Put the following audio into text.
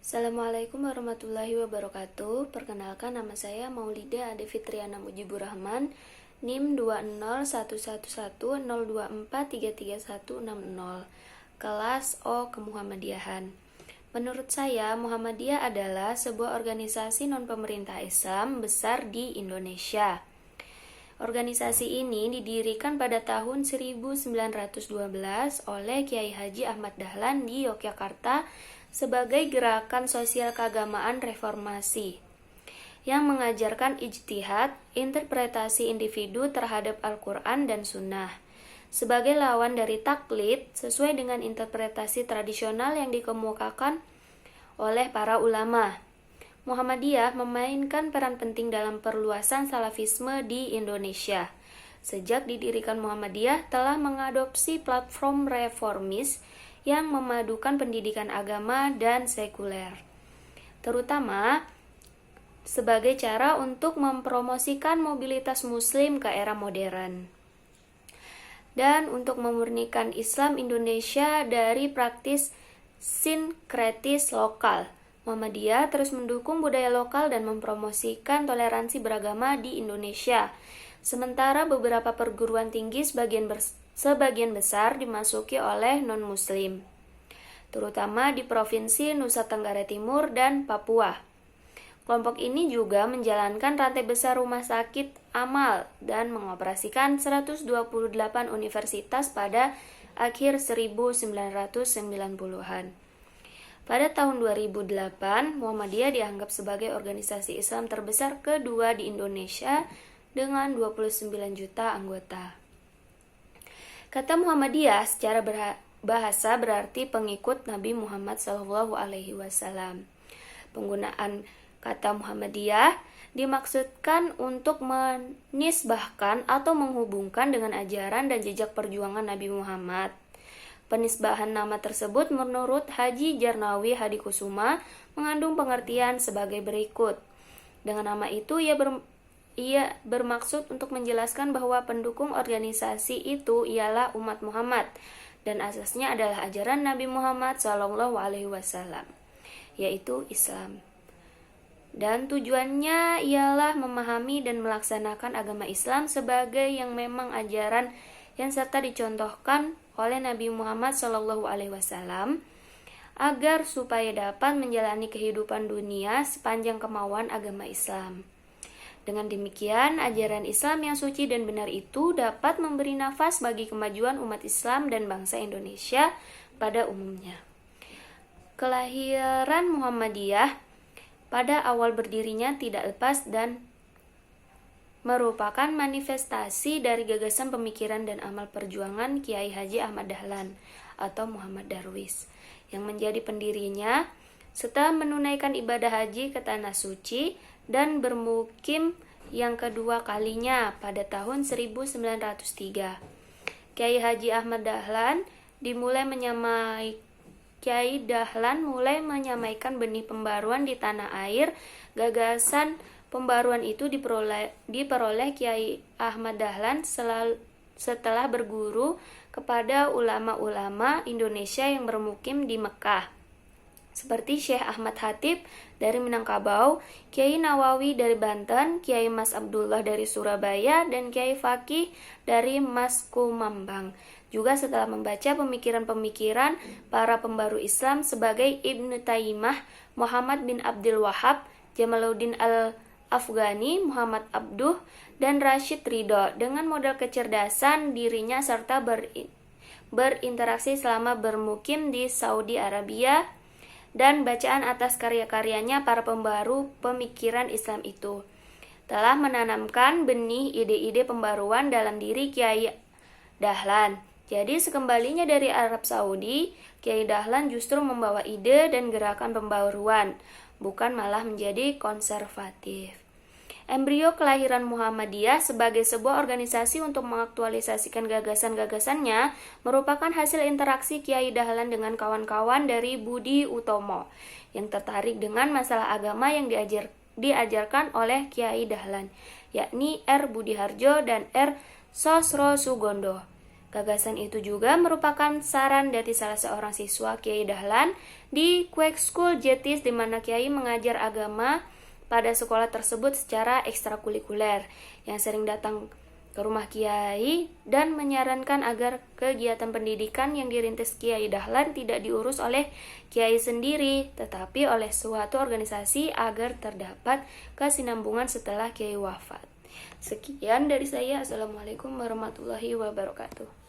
Assalamualaikum warahmatullahi wabarakatuh. Perkenalkan, nama saya Maulida Ade Fitriana Mujibur Rahman, NIM 2011102433160, kelas O Kemuhammadiyahan. Menurut saya, Muhammadiyah adalah sebuah organisasi non-pemerintah Islam besar di Indonesia. Organisasi ini didirikan pada tahun 1912 oleh Kiai Haji Ahmad Dahlan di Yogyakarta sebagai gerakan sosial keagamaan reformasi yang mengajarkan ijtihad, interpretasi individu terhadap Al-Quran dan Sunnah sebagai lawan dari taklid sesuai dengan interpretasi tradisional yang dikemukakan oleh para ulama. Muhammadiyah memainkan peran penting dalam perluasan salafisme di Indonesia. Sejak didirikan Muhammadiyah telah mengadopsi platform reformis yang memadukan pendidikan agama dan sekuler, terutama sebagai cara untuk mempromosikan mobilitas muslim ke era modern dan untuk memurnikan Islam Indonesia dari praktis sinkretis lokal. Muhammadiyah terus mendukung budaya lokal dan mempromosikan toleransi beragama di Indonesia. Sementara beberapa perguruan tinggi sebagian besar dimasuki oleh non-muslim, terutama di Provinsi Nusa Tenggara Timur dan Papua. Kelompok ini juga menjalankan rantai besar rumah sakit amal dan mengoperasikan 128 universitas pada akhir 1990-an. Pada tahun 2008, Muhammadiyah dianggap sebagai organisasi Islam terbesar kedua di Indonesia dengan 29 juta anggota. Kata Muhammadiyah secara bahasa berarti pengikut Nabi Muhammad SAW. Penggunaan kata Muhammadiyah dimaksudkan untuk menisbahkan atau menghubungkan dengan ajaran dan jejak perjuangan Nabi Muhammad. Penisbahan nama tersebut menurut Haji Jarnawi Hadikusuma mengandung pengertian sebagai berikut. Dengan nama itu ia bermaksud untuk menjelaskan bahwa pendukung organisasi itu ialah umat Muhammad dan asasnya adalah ajaran Nabi Muhammad SAW, yaitu Islam. Dan tujuannya ialah memahami dan melaksanakan agama Islam sebagai yang memang ajaran yang serta dicontohkan oleh Nabi Muhammad SAW agar supaya dapat menjalani kehidupan dunia sepanjang kemauan agama Islam. Dengan demikian, ajaran Islam yang suci dan benar itu dapat memberi nafas bagi kemajuan umat Islam dan bangsa Indonesia pada umumnya. Kelahiran Muhammadiyah pada awal berdirinya tidak lepas dan merupakan manifestasi dari gagasan pemikiran dan amal perjuangan Kiai Haji Ahmad Dahlan atau Muhammad Darwis yang menjadi pendirinya setelah menunaikan ibadah haji ke Tanah Suci dan bermukim yang kedua kalinya pada tahun 1903. Kiai Haji Ahmad Dahlan mulai menyamaikan benih pembaruan di tanah air. Gagasan pembaruan itu diperoleh Kiai Ahmad Dahlan setelah berguru kepada ulama-ulama Indonesia yang bermukim di Mekah, seperti Syekh Ahmad Hatib dari Minangkabau, Kiai Nawawi dari Banten, Kiai Mas Abdullah dari Surabaya, dan Kiai Fakih dari Mas Kumambang. Juga setelah membaca pemikiran-pemikiran para pembaru Islam sebagai Ibnu Taimiyah, Muhammad bin Abdul Wahab, Jamaluddin Al-Afghani, Muhammad Abduh, dan Rashid Ridho. Dengan modal kecerdasan dirinya serta berinteraksi selama bermukim di Saudi Arabia dan bacaan atas karya-karyanya, para pembaru pemikiran Islam itu telah menanamkan benih ide-ide pembaruan dalam diri Kiai Dahlan. Jadi sekembalinya dari Arab Saudi, Kiai Dahlan justru membawa ide dan gerakan pembaruan, bukan malah menjadi konservatif. Embrio kelahiran Muhammadiyah sebagai sebuah organisasi untuk mengaktualisasikan gagasan-gagasannya merupakan hasil interaksi Kiai Dahlan dengan kawan-kawan dari Budi Utomo yang tertarik dengan masalah agama yang diajarkan oleh Kiai Dahlan, yakni R. Budiharjo dan R. Sosro Sugondo. Gagasan itu juga merupakan saran dari salah seorang siswa Kiai Dahlan di Quake School Jetis, di mana Kiai mengajar agama pada sekolah tersebut secara ekstrakurikuler, yang sering datang ke rumah Kiai dan menyarankan agar kegiatan pendidikan yang dirintis Kiai Dahlan tidak diurus oleh Kiai sendiri, tetapi oleh suatu organisasi agar terdapat kesinambungan setelah Kiai wafat. Sekian dari saya. Assalamualaikum warahmatullahi wabarakatuh.